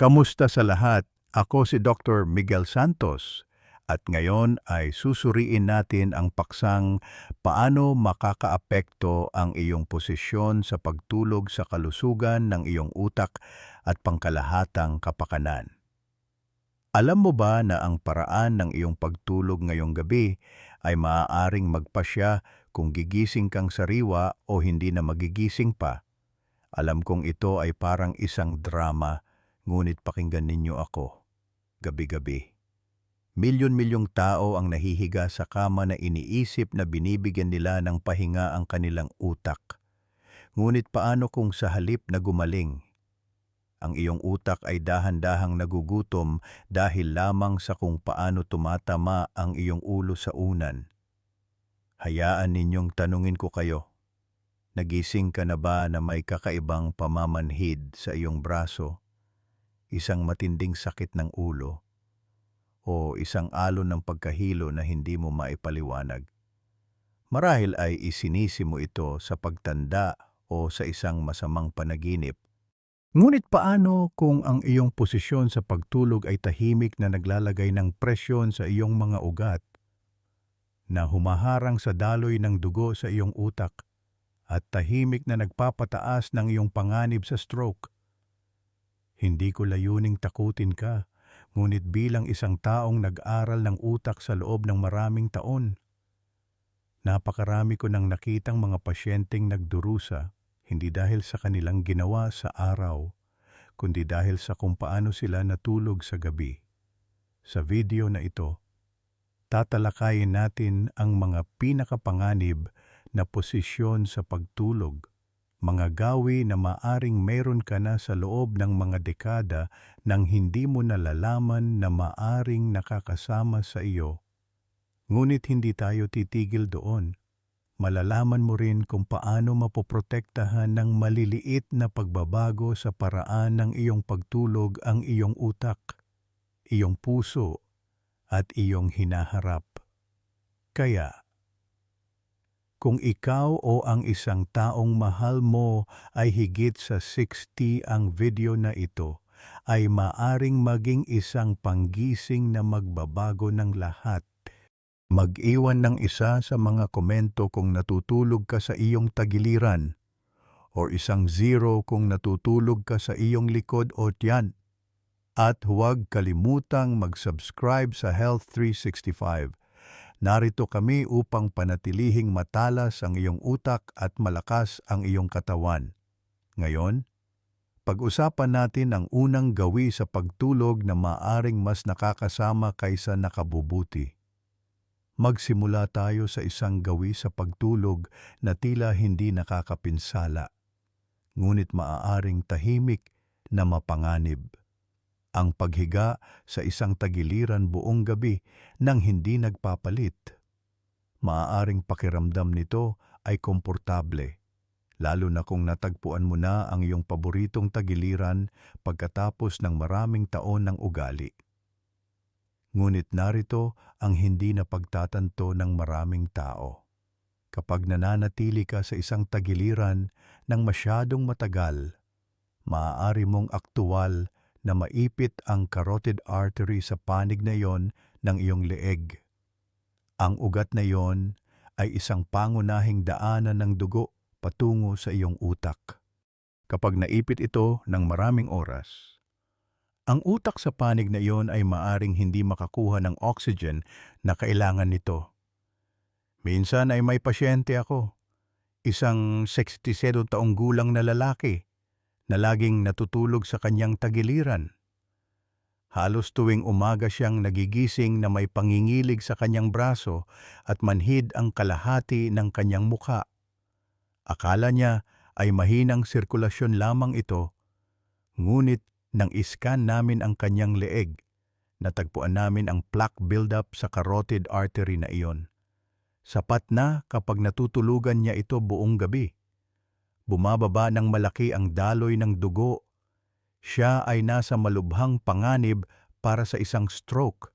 Kamusta sa lahat? Ako si Dr. Miguel Santos at ngayon ay susuriin natin ang paksang paano makakaapekto ang iyong posisyon sa pagtulog sa kalusugan ng iyong utak at pangkalahatang kapakanan. Alam mo ba na ang paraan ng iyong pagtulog ngayong gabi ay maaaring magpasya kung gigising kang sariwa o hindi na magigising pa? Alam kong ito ay parang isang drama, ngunit pakinggan ninyo ako. Gabi-gabi. Milyon-milyong tao ang nahihiga sa kama na iniisip na binibigyan nila ng pahinga ang kanilang utak. Ngunit paano kung sa halip na gumaling? Ang iyong utak ay dahan-dahang nagugutom dahil lamang sa kung paano tumatama ang iyong ulo sa unan. Hayaan ninyong tanungin ko kayo. Nagising ka na ba na may kakaibang pamamanhid sa iyong braso, isang matinding sakit ng ulo, o isang alon ng pagkahilo na hindi mo maipaliwanag? Marahil ay isinisi mo ito sa pagtanda o sa isang masamang panaginip. Ngunit paano kung ang iyong posisyon sa pagtulog ay tahimik na naglalagay ng presyon sa iyong mga ugat, na humaharang sa daloy ng dugo sa iyong utak, at tahimik na nagpapataas ng iyong panganib sa stroke? Hindi ko layuning takutin ka, ngunit bilang isang taong nag-aral ng utak sa loob ng maraming taon, napakarami ko nang nakitang mga pasyenteng nagdurusa, hindi dahil sa kanilang ginawa sa araw, kundi dahil sa kung paano sila natulog sa gabi. Sa video na ito, tatalakayin natin ang mga pinakapanganib na posisyon sa pagtulog, mga gawi na maaring meron ka na sa loob ng mga dekada nang hindi mo nalalaman na maaring nakakasama sa iyo. Ngunit hindi tayo titigil doon. Malalaman mo rin kung paano mapoprotektahan ng maliliit na pagbabago sa paraan ng iyong pagtulog ang iyong utak, iyong puso, at iyong hinaharap. Kaya, kung ikaw o ang isang taong mahal mo ay higit sa 60, ang video na ito ay maaring maging isang panggising na magbabago ng lahat. Mag-iwan ng isa sa mga komento kung natutulog ka sa iyong tagiliran, o isang 0 kung natutulog ka sa iyong likod o tiyan. At huwag kalimutang mag-subscribe sa Health 365. Narito kami upang panatilihing matalas ang iyong utak at malakas ang iyong katawan. Ngayon, pag-usapan natin ang unang gawi sa pagtulog na maaring mas nakakasama kaysa nakabubuti. Magsimula tayo sa isang gawi sa pagtulog na tila hindi nakakapinsala, ngunit maaaring tahimik na mapanganib. Ang paghiga sa isang tagiliran buong gabi nang hindi nagpapalit. Maaaring pakiramdam nito ay komportable, lalo na kung natagpuan mo na ang iyong paboritong tagiliran pagkatapos ng maraming taon ng ugali. Ngunit narito ang hindi na pagtatanto ng maraming tao. Kapag nananatili ka sa isang tagiliran ng masyadong matagal, maaari mong aktual na maipit ang carotid artery sa panig na iyon ng iyong leeg. Ang ugat na iyon ay isang pangunahing daanan ng dugo patungo sa iyong utak. Kapag naipit ito ng maraming oras, ang utak sa panig na iyon ay maaring hindi makakuha ng oxygen na kailangan nito. Minsan ay may pasyente ako, isang 67 taong gulang na lalaki, na laging natutulog sa kanyang tagiliran. Halos tuwing umaga siyang nagigising na may pangingilig sa kanyang braso at manhid ang kalahati ng kanyang mukha. Akala niya ay mahinang sirkulasyon lamang ito, ngunit nang iskan namin ang kanyang leeg, natagpuan namin ang plaque buildup sa carotid artery na iyon. Sapat na kapag natutulugan niya ito buong gabi. Bumababa ng malaki ang daloy ng dugo. Siya ay nasa malubhang panganib para sa isang stroke.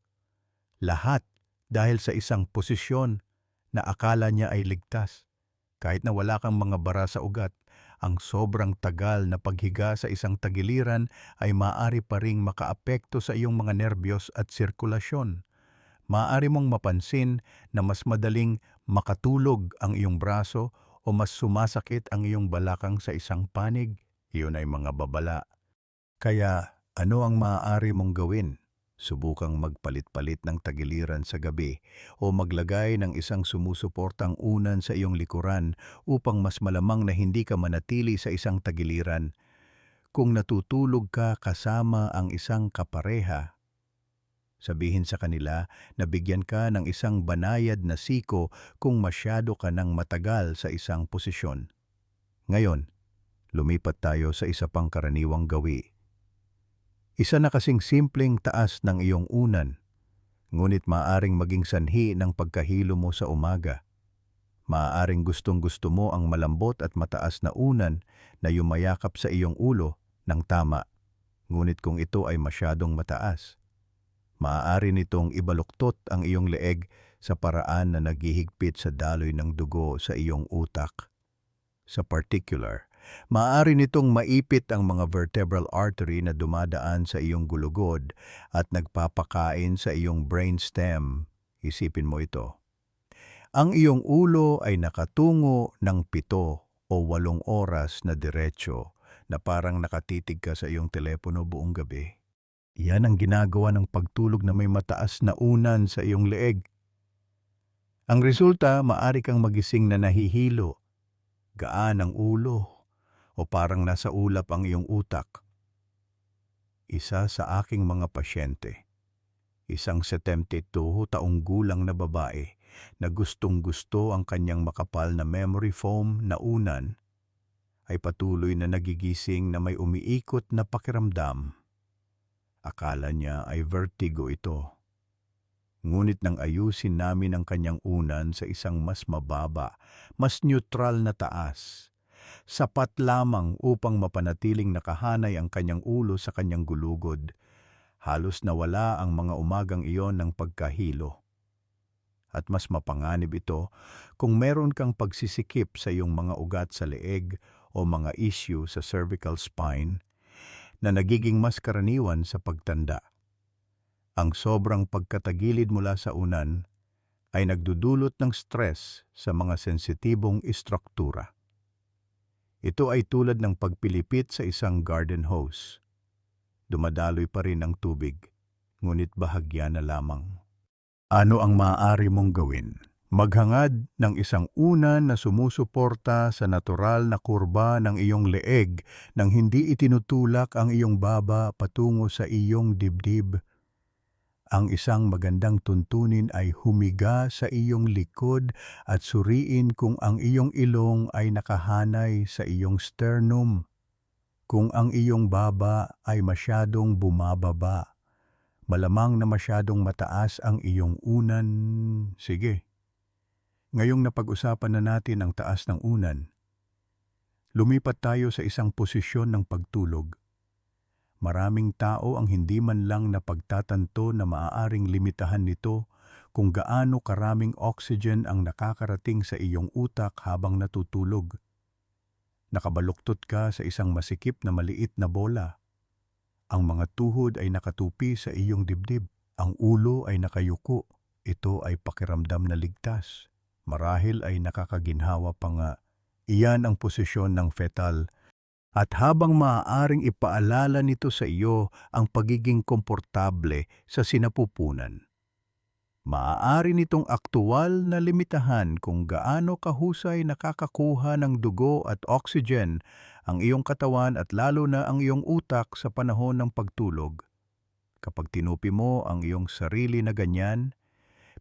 Lahat dahil sa isang posisyon na akala niya ay ligtas. Kahit na wala kang mga bara sa ugat, Ang sobrang tagal na paghiga sa isang tagiliran ay maaari pa ring makaapekto sa iyong mga nerbiyos at sirkulasyon. Maaari mong mapansin na mas madaling makatulog ang iyong braso o mas sumasakit ang iyong balakang sa isang panig. Iyon ay mga babala. Kaya ano ang maaari mong gawin? Subukang magpalit-palit ng tagiliran sa gabi o maglagay ng isang sumusuportang unan sa iyong likuran upang mas malamang na hindi ka manatili sa isang tagiliran. Kung natutulog ka kasama ang isang kapareha, sabihin sa kanila na bigyan ka ng isang banayad na siko kung masyado ka ng matagal sa isang posisyon. Ngayon, lumipat tayo sa isa pang karaniwang gawi. Isa na kasing simpleng taas ng iyong unan, ngunit maaaring maging sanhi ng pagkahilo mo sa umaga. Maaaring gustong-gusto mo ang malambot at mataas na unan na yumayakap sa iyong ulo ng tama, ngunit kung ito ay masyadong mataas, maaari nitong ibaluktot ang iyong leeg sa paraan na naghihigpit sa daloy ng dugo sa iyong utak. Sa particular, maaari nitong maipit ang mga vertebral artery na dumadaan sa iyong gulugod at nagpapakain sa iyong brainstem. Isipin mo ito. Ang iyong ulo ay nakatungo ng 7 o 8 oras na diretsyo na parang nakatitig ka sa iyong telepono buong gabi. Yan ang ginagawa ng pagtulog na may mataas na unan sa iyong leeg. Ang resulta, maaari kang magising na nahihilo, gaan ang ulo, o parang nasa ulap ang iyong utak. Isa sa aking mga pasyente, isang 72 taong gulang na babae na gustong-gusto ang kanyang makapal na memory foam na unan, ay patuloy na nagigising na may umiikot na pakiramdam. Akala niya ay vertigo ito. Ngunit nang ayusin namin ang kanyang unan sa isang mas mababa, mas neutral na taas, sapat lamang upang mapanatiling nakahanay ang kanyang ulo sa kanyang gulugod, halos nawala ang mga umagang iyon ng pagkahilo. At mas mapanganib ito kung meron kang pagsisikip sa iyong mga ugat sa leeg o mga issue sa cervical spine na nagiging mas karaniwan sa pagtanda. Ang sobrang pagkatagilid mula sa unan ay nagdudulot ng stress sa mga sensitibong istruktura. Ito ay tulad ng pagpilipit sa isang garden hose. Dumadaloy pa rin ang tubig, ngunit bahagya na lamang. Ano ang maaari mong gawin? Maghangad ng isang unan na sumusuporta sa natural na kurba ng iyong leeg nang hindi itinutulak ang iyong baba patungo sa iyong dibdib. Ang isang magandang tuntunin ay humiga sa iyong likod at suriin kung ang iyong ilong ay nakahanay sa iyong sternum. Kung ang iyong baba ay masyadong bumababa, malamang na masyadong mataas ang iyong unan. Sige, ngayong napag-usapan na natin ang taas ng unan, lumipat tayo sa isang posisyon ng pagtulog. Maraming tao ang hindi man lang napagtatanto na maaaring limitahan nito kung gaano karaming oxygen ang nakakarating sa iyong utak habang natutulog. Nakabaluktot ka sa isang masikip na maliit na bola. Ang mga tuhod ay nakatupi sa iyong dibdib. Ang ulo ay nakayuko. Ito ay pakiramdam na ligtas. Marahil ay nakakaginhawa pa nga. Iyan ang posisyon ng fetal. At habang maaaring ipaalala nito sa iyo ang pagiging komportable sa sinapupunan, maaari nitong aktuwal na limitahan kung gaano kahusay nakakakuha ng dugo at oxygen ang iyong katawan at lalo na ang iyong utak sa panahon ng pagtulog. Kapag tinupi mo ang iyong sarili na ganyan,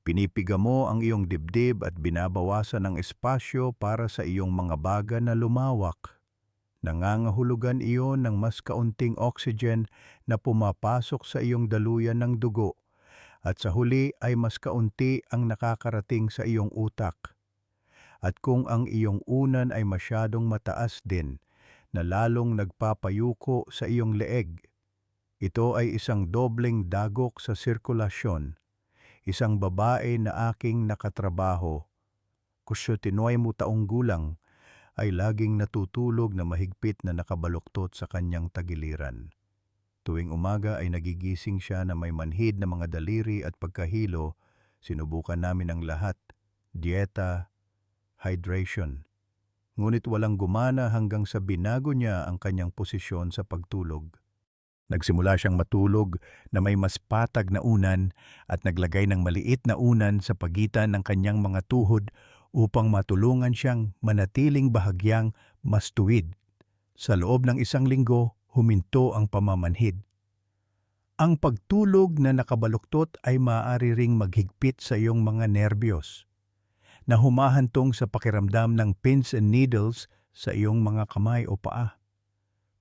pinipiga mo ang iyong dibdib at binabawasan ng espasyo para sa iyong mga baga na lumawak. Nangangahulugan iyon ng mas kaunting oxygen na pumapasok sa iyong daluyan ng dugo at sa huli ay mas kaunti ang nakakarating sa iyong utak. At kung ang iyong unan ay masyadong mataas din na lalong nagpapayuko sa iyong leeg, ito ay isang dobleng dagok sa sirkulasyon. Isang babae na aking nakatrabaho, 71 taong gulang, ay laging natutulog na mahigpit na nakabaluktot sa kanyang tagiliran. Tuwing umaga ay nagigising siya na may manhid na mga daliri at pagkahilo. Sinubukan namin ang lahat, dieta, hydration. Ngunit walang gumana hanggang sa binago niya ang kanyang posisyon sa pagtulog. Nagsimula siyang matulog na may mas patag na unan at naglagay ng maliit na unan sa pagitan ng kanyang mga tuhod upang matulungan siyang manatiling bahagyang mas tuwid. Sa loob ng 1 linggo, huminto ang pamamanhid. Ang pagtulog na nakabaluktot ay maaari ring maghigpit sa iyong mga nerbiyos, na humahantong sa pakiramdam ng pins and needles sa iyong mga kamay o paa.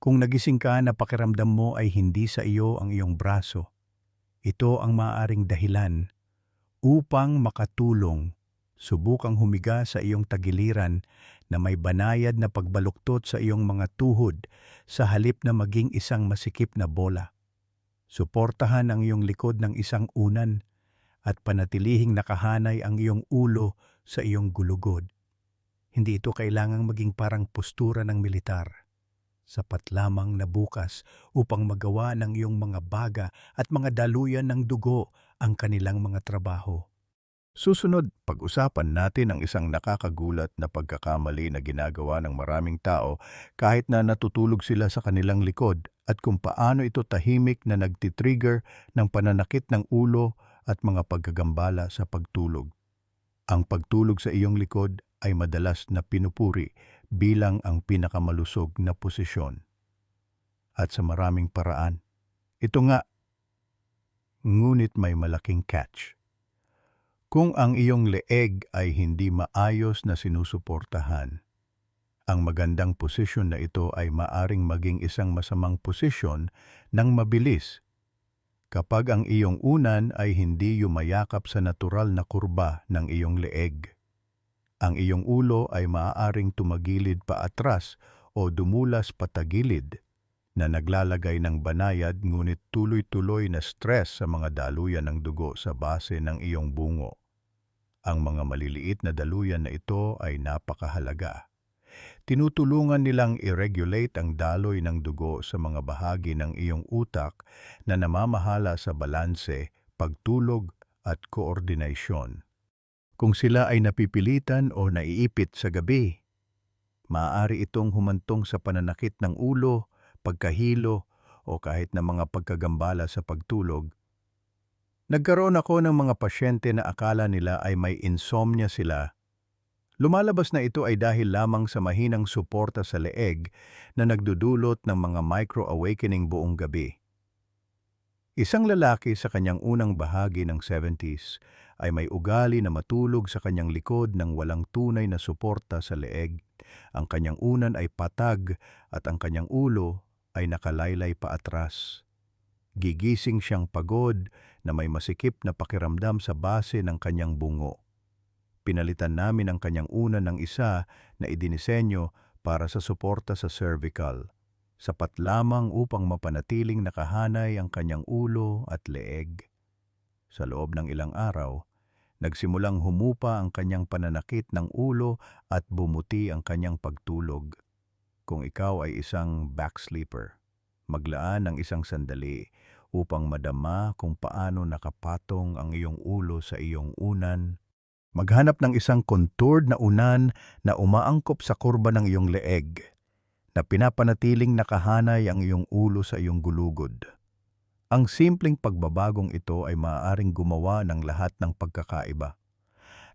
Kung nagising ka na pakiramdam mo ay hindi sa iyo ang iyong braso, ito ang maaaring dahilan. Upang makatulong, subukang humiga sa iyong tagiliran na may banayad na pagbaluktot sa iyong mga tuhod sa halip na maging isang masikip na bola. Suportahan ang iyong likod ng isang unan at panatilihing nakahanay ang iyong ulo sa iyong gulugod. Hindi ito kailangang maging parang postura ng militar. Sapat lamang na bukas upang magawa ng iyong mga baga at mga daluyan ng dugo ang kanilang mga trabaho. Susunod, pag-usapan natin ang isang nakakagulat na pagkakamali na ginagawa ng maraming tao kahit na natutulog sila sa kanilang likod at kung paano ito tahimik na nagtitrigger ng pananakit ng ulo at mga pagkagambala sa pagtulog. Ang pagtulog sa iyong likod ay madalas na pinupuri bilang ang pinakamalusog na posisyon. At sa maraming paraan, ito nga, ngunit may malaking catch. Kung ang iyong leeg ay hindi maayos na sinusuportahan, ang magandang posisyon na ito ay maaring maging isang masamang posisyon ng mabilis. Kapag ang iyong unan ay hindi yumayakap sa natural na kurba ng iyong leeg, ang iyong ulo ay maaaring tumagilid pa atras o dumulas patagilid na naglalagay ng banayad ngunit tuloy-tuloy na stress sa mga daluyan ng dugo sa base ng iyong bungo. Ang mga maliliit na daluyan na ito ay napakahalaga. Tinutulungan nilang i-regulate ang daloy ng dugo sa mga bahagi ng iyong utak na namamahala sa balanse, pagtulog at koordinasyon. Kung sila ay napipilitan o naiipit sa gabi, maaari itong humantong sa pananakit ng ulo, pagkahilo o kahit na mga pagkagambala sa pagtulog. Nagkaroon ako ng mga pasyente na akala nila ay may insomnia sila. Lumalabas na ito ay dahil lamang sa mahinang suporta sa leeg na nagdudulot ng mga micro-awakening buong gabi. Isang lalaki sa kanyang unang bahagi ng 70s ay may ugali na matulog sa kanyang likod ng walang tunay na suporta sa leeg. Ang kanyang unan ay patag at ang kanyang ulo ay nakalaylay pa atras. Gigising siyang pagod na may masikip na pakiramdam sa base ng kanyang bungo. Pinalitan namin ang kanyang unan ng isa na idinisenyo para sa suporta sa cervical. Sapat lamang upang mapanatiling nakahanay ang kanyang ulo at leeg. Sa loob ng ilang araw, nagsimulang humupa ang kanyang pananakit ng ulo at bumuti ang kanyang pagtulog. Kung ikaw ay isang backsleeper, maglaan ng isang sandali upang madama kung paano nakapatong ang iyong ulo sa iyong unan. Maghanap ng isang contoured na unan na umaangkop sa kurba ng iyong leeg, na pinapanatiling nakahanay ang iyong ulo sa iyong gulugod. Ang simpleng pagbabagong ito ay maaaring gumawa ng lahat ng pagkakaiba,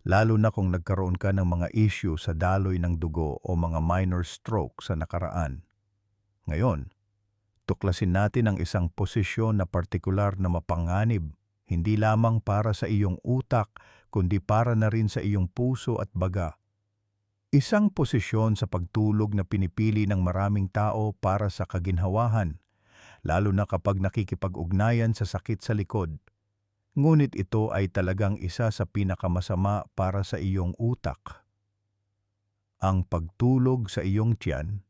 lalo na kung nagkaroon ka ng mga issue sa daloy ng dugo o mga minor stroke sa nakaraan. Ngayon, tuklasin natin ang isang posisyon na partikular na mapanganib, hindi lamang para sa iyong utak, kundi para na rin sa iyong puso at baga. Isang posisyon sa pagtulog na pinipili ng maraming tao para sa kaginhawahan, lalo na kapag nakikipag-ugnayan sa sakit sa likod. Ngunit ito ay talagang isa sa pinakamasama para sa iyong utak. Ang pagtulog sa iyong tiyan,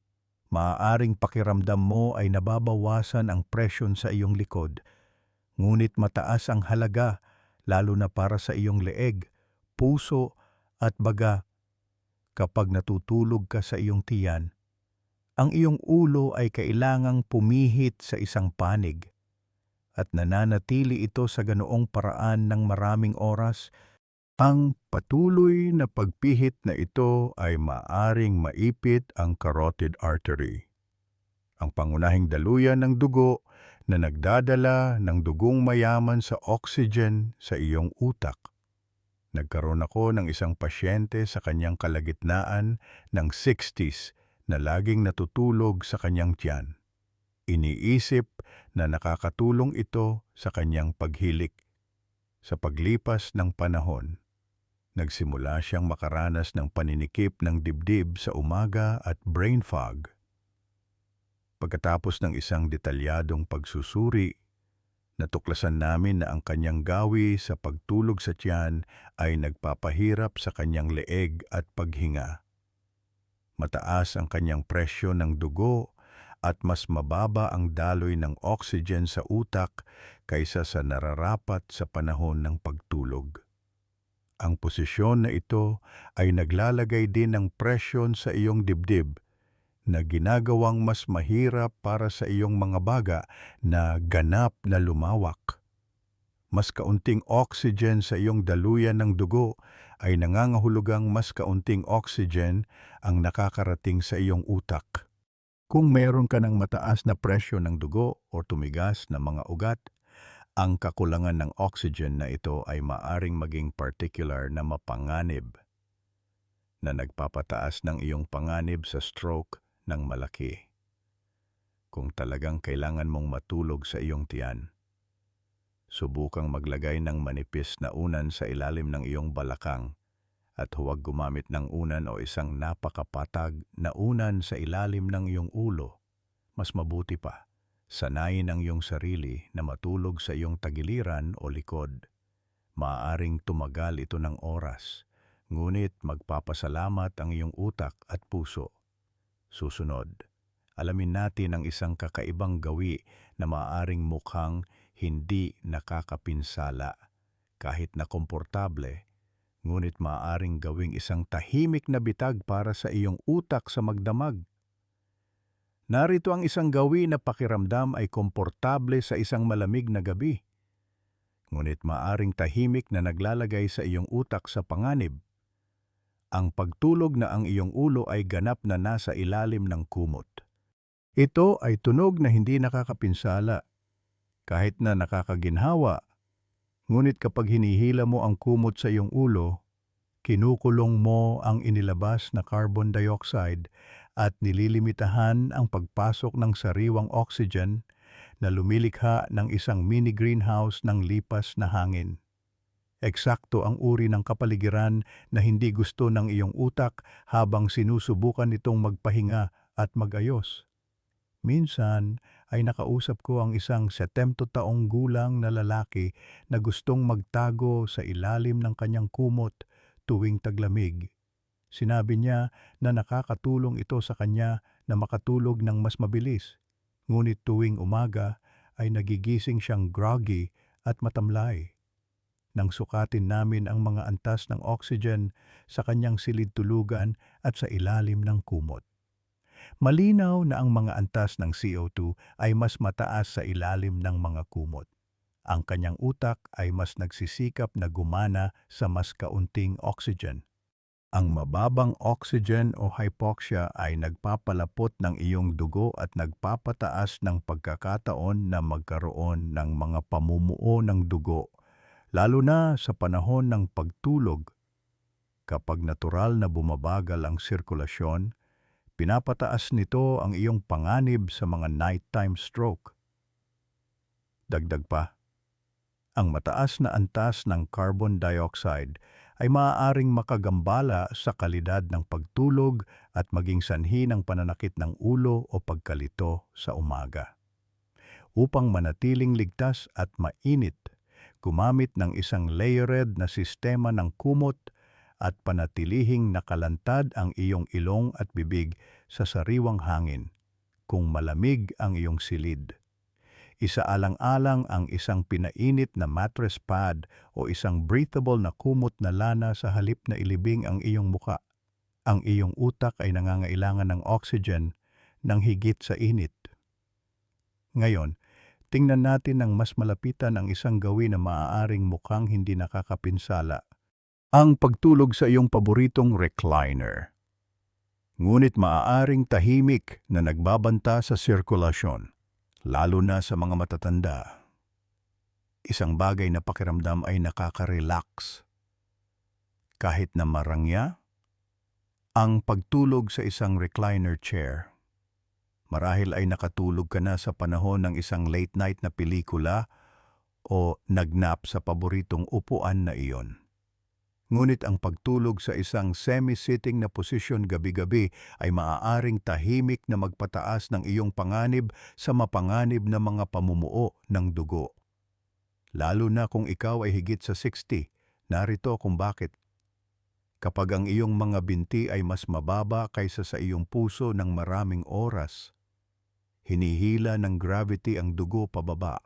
maaaring pakiramdam mo ay nababawasan ang presyon sa iyong likod, ngunit mataas ang halaga lalo na para sa iyong leeg, puso at baga. kapag natutulog ka sa iyong tiyan. Ang iyong ulo ay kailangang pumihit sa isang panig at nananatili ito sa ganoong paraan ng maraming oras. Ang patuloy na pagpihit na ito ay maaring maipit ang carotid artery, ang pangunahing daluyan ng dugo na nagdadala ng dugong mayaman sa oxygen sa iyong utak. Nagkaroon ako ng isang pasyente sa kanyang kalagitnaan ng 60s na laging natutulog sa kanyang tiyan. Iniisip na nakakatulong ito sa kanyang paghilik. Sa paglipas ng panahon, nagsimula siyang makaranas ng paninikip ng dibdib sa umaga at brain fog. Pagkatapos ng isang detalyadong pagsusuri, natuklasan namin na ang kanyang gawi sa pagtulog sa tiyan ay nagpapahirap sa kanyang leeg at paghinga. Mataas ang kanyang presyo ng dugo at mas mababa ang daloy ng oxygen sa utak kaysa sa nararapat sa panahon ng pagtulog. Ang posisyon na ito ay naglalagay din ng presyon sa iyong dibdib na ginagawang mas mahirap para sa iyong mga baga na ganap na lumawak. Mas kaunting oxygen sa iyong daluyan ng dugo ay nangangahulugang mas kaunting oxygen ang nakakarating sa iyong utak. Kung meron ka ng mataas na presyo ng dugo o tumigas na mga ugat, ang kakulangan ng oxygen na ito ay maaring maging particular na mapanganib na nagpapataas ng iyong panganib sa stroke ng malaki. Kung talagang kailangan mong matulog sa iyong tiyan, subukang maglagay ng manipis na unan sa ilalim ng iyong balakang at huwag gumamit ng unan o isang napakapatag na unan sa ilalim ng iyong ulo. Mas mabuti pa, sanayin ang iyong sarili na matulog sa iyong tagiliran o likod. Maaaring tumagal ito ng oras, ngunit magpapasalamat ang iyong utak at puso. Susunod, alamin natin ang isang kakaibang gawi na maaaring mukhang hindi nakakapinsala kahit na komportable, ngunit maaaring gawing isang tahimik na bitag para sa iyong utak sa magdamag. Narito ang isang gawi na pakiramdam ay komportable sa isang malamig na gabi, ngunit maaaring tahimik na naglalagay sa iyong utak sa panganib. Ang pagtulog na ang iyong ulo ay ganap na nasa ilalim ng kumot. Ito ay tunog na hindi nakakapinsala, kahit na nakakaginhawa. Ngunit kapag hinihila mo ang kumot sa iyong ulo, kinukulong mo ang inilabas na carbon dioxide at nililimitahan ang pagpasok ng sariwang oxygen na lumilikha ng isang mini greenhouse ng lipas na hangin. Eksakto ang uri ng kapaligiran na hindi gusto ng iyong utak habang sinusubukan nitong magpahinga at magayos. Minsan ay nakausap ko ang isang 70 taong gulang na lalaki na gustong magtago sa ilalim ng kanyang kumot tuwing taglamig. Sinabi niya na nakakatulong ito sa kanya na makatulog ng mas mabilis. Ngunit tuwing umaga ay nagigising siyang groggy at matamlay. Nang sukatin namin ang mga antas ng oxygen sa kanyang silid tulugan at sa ilalim ng kumot, malinaw na ang mga antas ng CO2 ay mas mataas sa ilalim ng mga kumot. Ang kanyang utak ay mas nagsisikap na gumana sa mas kaunting oxygen. Ang mababang oxygen o hypoxia ay nagpapalapot ng iyong dugo at nagpapataas ng pagkakataon na magkaroon ng mga pamumuo ng dugo, lalo na sa panahon ng pagtulog. Kapag natural na bumabagal ang sirkulasyon, pinapataas nito ang iyong panganib sa mga nighttime stroke. Dagdag pa, ang mataas na antas ng carbon dioxide ay maaaring makagambala sa kalidad ng pagtulog at maging sanhi ng pananakit ng ulo o pagkalito sa umaga. Upang manatiling ligtas at mainit, gumamit ng isang layered na sistema ng kumot at panatilihing nakalantad ang iyong ilong at bibig sa sariwang hangin kung malamig ang iyong silid. Isaalang-alang ang isang pinainit na mattress pad o isang breathable na kumot na lana sa halip na ilibing ang iyong muka. Ang iyong utak ay nangangailangan ng oxygen ng higit sa init. Ngayon, tingnan natin ng mas malapitan ang isang gawin na maaaring mukhang hindi nakakapinsala. Ang pagtulog sa iyong paboritong recliner. Ngunit maaaring tahimik na nagbabanta sa sirkulasyon, lalo na sa mga matatanda. Isang bagay na pakiramdam ay nakaka-relax. Kahit na marangya, ang pagtulog sa isang recliner chair. Marahil ay nakatulog ka na sa panahon ng isang late night na pelikula o nagnap sa paboritong upuan na iyon. Ngunit ang pagtulog sa isang semi-sitting na posisyon gabi-gabi ay maaaring tahimik na magpataas ng iyong panganib sa mapanganib na mga pamumuo ng dugo. Lalo na kung ikaw ay higit sa 60, narito kung bakit. Kapag ang iyong mga binti ay mas mababa kaysa sa iyong puso ng maraming oras, hinihila ng gravity ang dugo pababa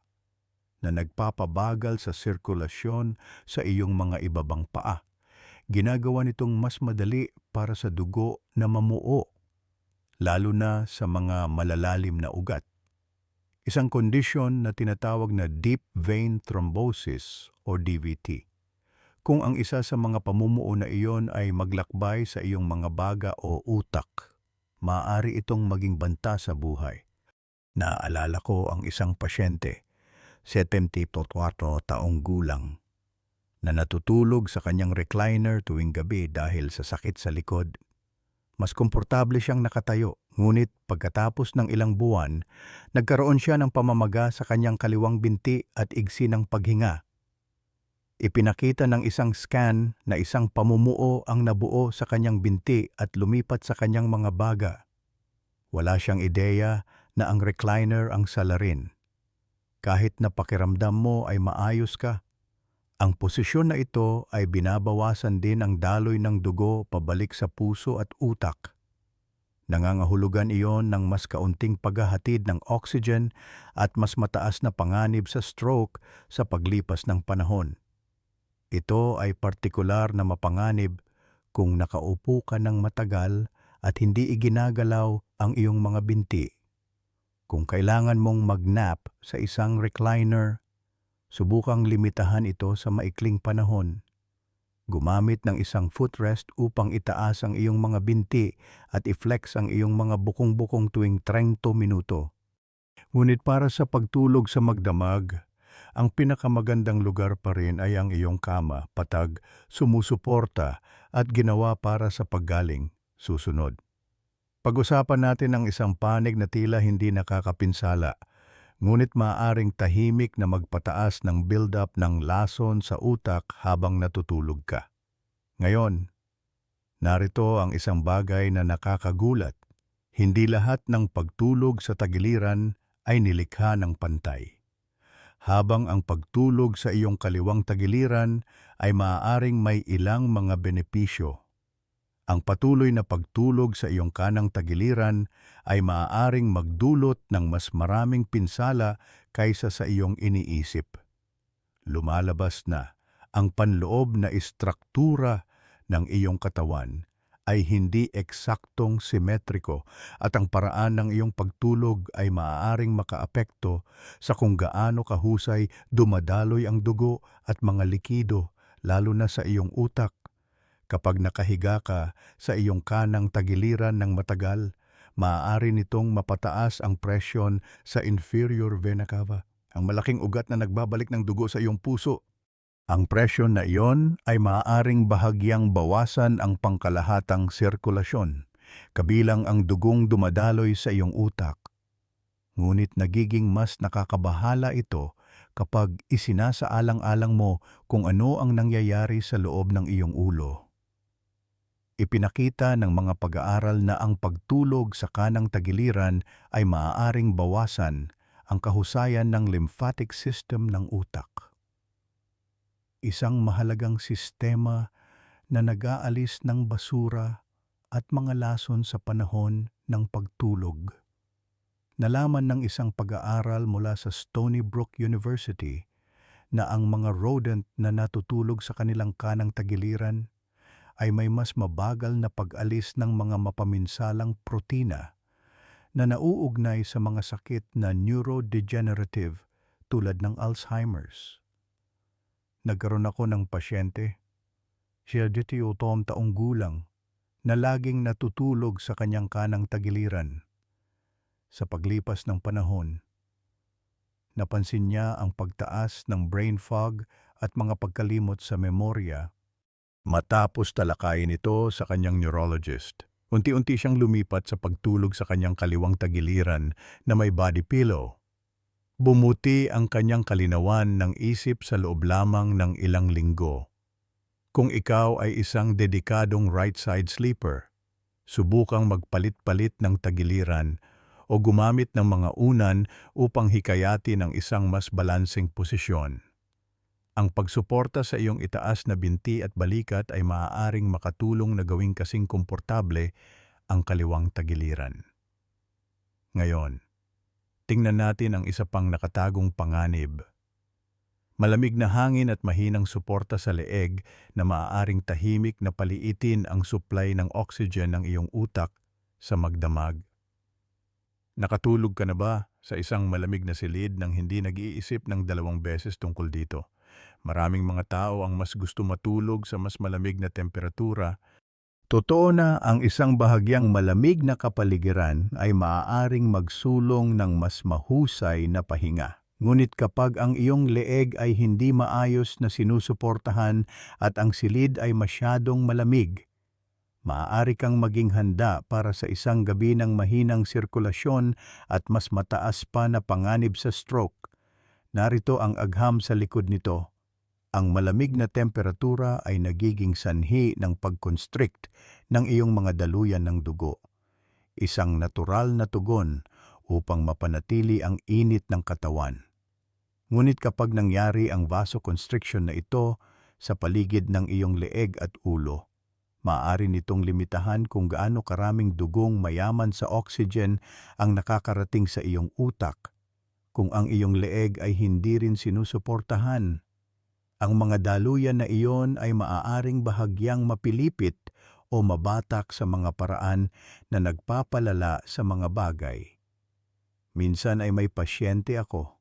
na nagpapabagal sa sirkulasyon sa iyong mga ibabang paa. Ginagawa nitong mas madali para sa dugo na mamuo, lalo na sa mga malalalim na ugat. Isang kondisyon na tinatawag na deep vein thrombosis o DVT. Kung ang isa sa mga pamumuo na iyon ay maglakbay sa iyong mga baga o utak, maaari itong maging banta sa buhay. Naaalala ko ang isang pasyente, 74 taong gulang, na natutulog sa kanyang recliner tuwing gabi dahil sa sakit sa likod. Mas komportable siyang nakatayo, ngunit pagkatapos ng ilang buwan, nagkaroon siya ng pamamaga sa kanyang kaliwang binti at igsi ng paghinga. Ipinakita ng isang scan na isang pamumuo ang nabuo sa kanyang binti at lumipat sa kanyang mga baga. Wala siyang ideya na ang recliner ang salarin. Kahit na pakiramdam mo ay maayos ka, ang posisyon na ito ay binabawasan din ang daloy ng dugo pabalik sa puso at utak. Nangangahulugan iyon ng mas kaunting paghahatid ng oxygen at mas mataas na panganib sa stroke sa paglipas ng panahon. Ito ay partikular na mapanganib kung nakaupo ka ng matagal at hindi iginagalaw ang iyong mga binti. Kung kailangan mong mag-nap sa isang recliner, subukang limitahan ito sa maikling panahon. Gumamit ng isang footrest upang itaas ang iyong mga binti at i-flex ang iyong mga bukong-bukong tuwing 30 minuto. Ngunit para sa pagtulog sa magdamag, ang pinakamagandang lugar pa rin ay ang iyong kama, patag, sumusuporta at ginawa para sa paggaling. Susunod. Pag-usapan natin ang isang panig na tila hindi nakakapinsala, ngunit maaaring tahimik na magpataas ng build-up ng lason sa utak habang natutulog ka. Ngayon, narito ang isang bagay na nakakagulat. Hindi lahat ng pagtulog sa tagiliran ay nilikha ng pantay. Habang ang pagtulog sa iyong kaliwang tagiliran ay maaaring may ilang mga benepisyo, ang patuloy na pagtulog sa iyong kanang tagiliran ay maaaring magdulot ng mas maraming pinsala kaysa sa iyong iniisip. Lumalabas na ang panloob na istruktura ng iyong katawan ay hindi eksaktong simetriko at ang paraan ng iyong pagtulog ay maaaring makaapekto sa kung gaano kahusay dumadaloy ang dugo at mga likido, lalo na sa iyong utak. Kapag nakahiga ka sa iyong kanang tagiliran ng matagal, maaari nitong mapataas ang presyon sa inferior vena cava, ang malaking ugat na nagbabalik ng dugo sa iyong puso. Ang presyon na iyon ay maaaring bahagyang bawasan ang pangkalahatang sirkulasyon, kabilang ang dugong dumadaloy sa iyong utak. Ngunit nagiging mas nakakabahala ito kapag isinasaalang-alang mo kung ano ang nangyayari sa loob ng iyong ulo. Ipinakita ng mga pag-aaral na ang pagtulog sa kanang tagiliran ay maaaring bawasan ang kahusayan ng lymphatic system ng utak. Isang mahalagang sistema na nag-aalis ng basura at mga lason sa panahon ng pagtulog. Nalaman ng isang pag-aaral mula sa Stony Brook University na ang mga rodent na natutulog sa kanilang kanang tagiliran ay may mas mabagal na pag-alis ng mga mapaminsalang protina na nauugnay sa mga sakit na neurodegenerative tulad ng Alzheimer's. Nagkaroon ako ng pasyente, siya 78 taong gulang, na laging natutulog sa kanyang kanang tagiliran. Sa paglipas ng panahon, napansin niya ang pagtaas ng brain fog at mga pagkalimot sa memorya. Matapos talakayin ito sa kanyang neurologist, unti-unti siyang lumipat sa pagtulog sa kanyang kaliwang tagiliran na may body pillow. Bumuti ang kanyang kalinawan ng isip sa loob lamang ng ilang linggo. Kung ikaw ay isang dedikadong right-side sleeper, subukang magpalit-palit ng tagiliran o gumamit ng mga unan upang hikayatin ang isang mas balanseng posisyon. Ang pagsuporta sa iyong itaas na binti at balikat ay maaaring makatulong na gawing kasing komportable ang kaliwang tagiliran. Ngayon, tingnan natin ang isa pang nakatagong panganib. Malamig na hangin at mahinang suporta sa leeg na maaaring tahimik na paliitin ang supply ng oxygen ng iyong utak sa magdamag. Nakatulog ka na ba sa isang malamig na silid nang hindi nag-iisip ng 2 beses tungkol dito? Maraming mga tao ang mas gusto matulog sa mas malamig na temperatura. Totoo na ang isang bahagyang malamig na kapaligiran ay maaaring magsulong ng mas mahusay na pahinga. Ngunit kapag ang iyong leeg ay hindi maayos na sinusuportahan at ang silid ay masyadong malamig, maaari kang maging handa para sa isang gabi ng mahinang sirkulasyon at mas mataas pa na panganib sa stroke. Narito ang agham sa likod nito. Ang malamig na temperatura ay nagiging sanhi ng pag-constrict ng iyong mga daluyan ng dugo. Isang natural na tugon upang mapanatili ang init ng katawan. Ngunit kapag nangyari ang vasoconstriction na ito sa paligid ng iyong leeg at ulo, maaari nitong limitahan kung gaano karaming dugong mayaman sa oxygen ang nakakarating sa iyong utak kung ang iyong leeg ay hindi rin sinusuportahan. Ang mga daluyan na iyon ay maaaring bahagyang mapilipit o mabatak sa mga paraan na nagpapalala sa mga bagay. Minsan ay may pasyente ako,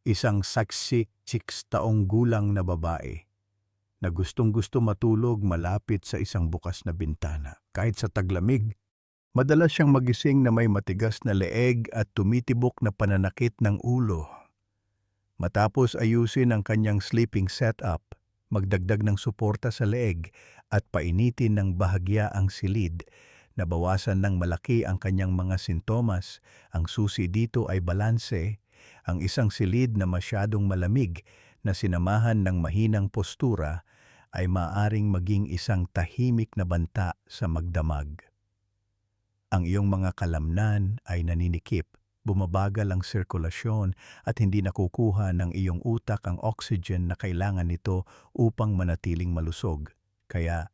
isang 66 taong gulang na babae, na gustong-gusto matulog malapit sa isang bukas na bintana. Kahit sa taglamig, madalas siyang magising na may matigas na leeg at tumitibok na pananakit ng ulo. Matapos ayusin ang kanyang sleeping setup, magdagdag ng suporta sa leeg at painitin ng bahagya ang silid, nabawasan ng malaki ang kanyang mga sintomas. Ang susi dito ay balanse, ang isang silid na masyadong malamig na sinamahan ng mahinang postura ay maaaring maging isang tahimik na banta sa magdamag. Ang iyong mga kalamnan ay naninikip, bumabagal ang sirkulasyon at hindi nakukuha ng iyong utak ang oxygen na kailangan nito upang manatiling malusog. Kaya,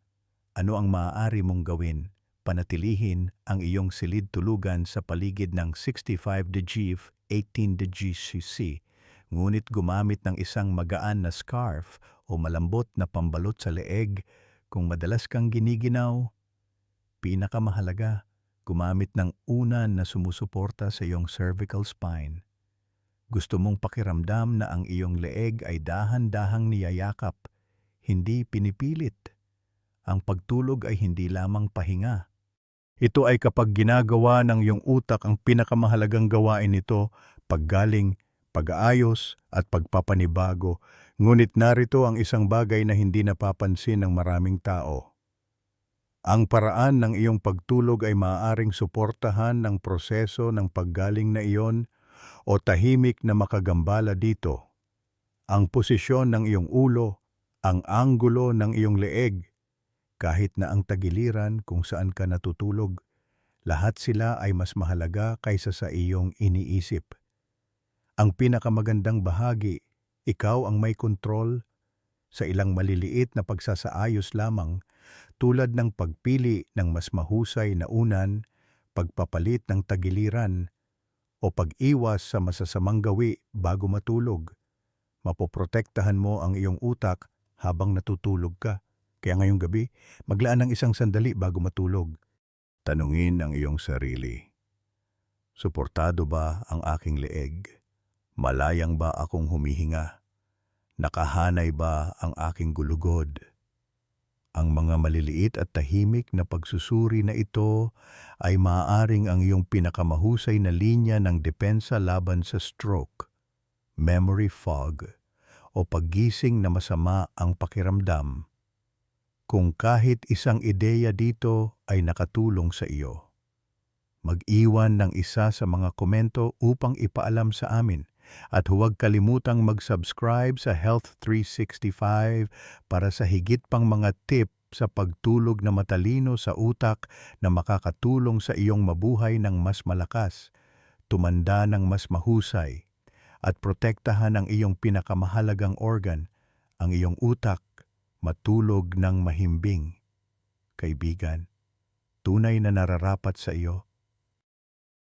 ano ang maaari mong gawin? Panatilihin ang iyong silid tulugan sa paligid ng 65 degrees 18 degrees C, ngunit gumamit ng isang magaan na scarf o malambot na pambalot sa leeg kung madalas kang giniginaw. Pinakamahalaga, gumamit ng unan na sumusuporta sa iyong cervical spine. Gusto mong pakiramdam na ang iyong leeg ay dahan-dahang niyayakap, hindi pinipilit. Ang pagtulog ay hindi lamang pahinga. Ito ay kapag ginagawa ng iyong utak ang pinakamahalagang gawain nito, paggaling, pag-aayos at pagpapanibago. Ngunit narito ang isang bagay na hindi napapansin ng maraming tao. Ang paraan ng iyong pagtulog ay maaaring suportahan ng proseso ng paggaling na iyon o tahimik na makagambala dito. Ang posisyon ng iyong ulo, ang anggulo ng iyong leeg, kahit na ang tagiliran kung saan ka natutulog, lahat sila ay mas mahalaga kaysa sa iyong iniisip. Ang pinakamagandang bahagi, ikaw ang may kontrol sa ilang maliliit na pagsasaayos lamang, tulad ng pagpili ng mas mahusay na unan, pagpapalit ng tagiliran, o pag-iwas sa masasamang gawi bago matulog. Mapoprotektahan mo ang iyong utak habang natutulog ka. Kaya ngayong gabi, maglaan ng isang sandali bago matulog. Tanungin ang iyong sarili. Suportado ba ang aking leeg? Malayang ba akong humihinga? Nakahanay ba ang aking gulugod? Ang mga maliliit at tahimik na pagsusuri na ito ay maaaring ang iyong pinakamahusay na linya ng depensa laban sa stroke, memory fog, o paggising na masama ang pakiramdam. Kung kahit isang ideya dito ay nakatulong sa iyo, mag-iwan ng isa sa mga komento upang ipaalam sa amin. At huwag kalimutang mag-subscribe sa Health 365 para sa higit pang mga tip sa pagtulog na matalino sa utak na makakatulong sa iyong mabuhay ng mas malakas, tumanda ng mas mahusay, at protektahan ang iyong pinakamahalagang organ, ang iyong utak, matulog ng mahimbing. Kaibigan, tunay na nararapat sa iyo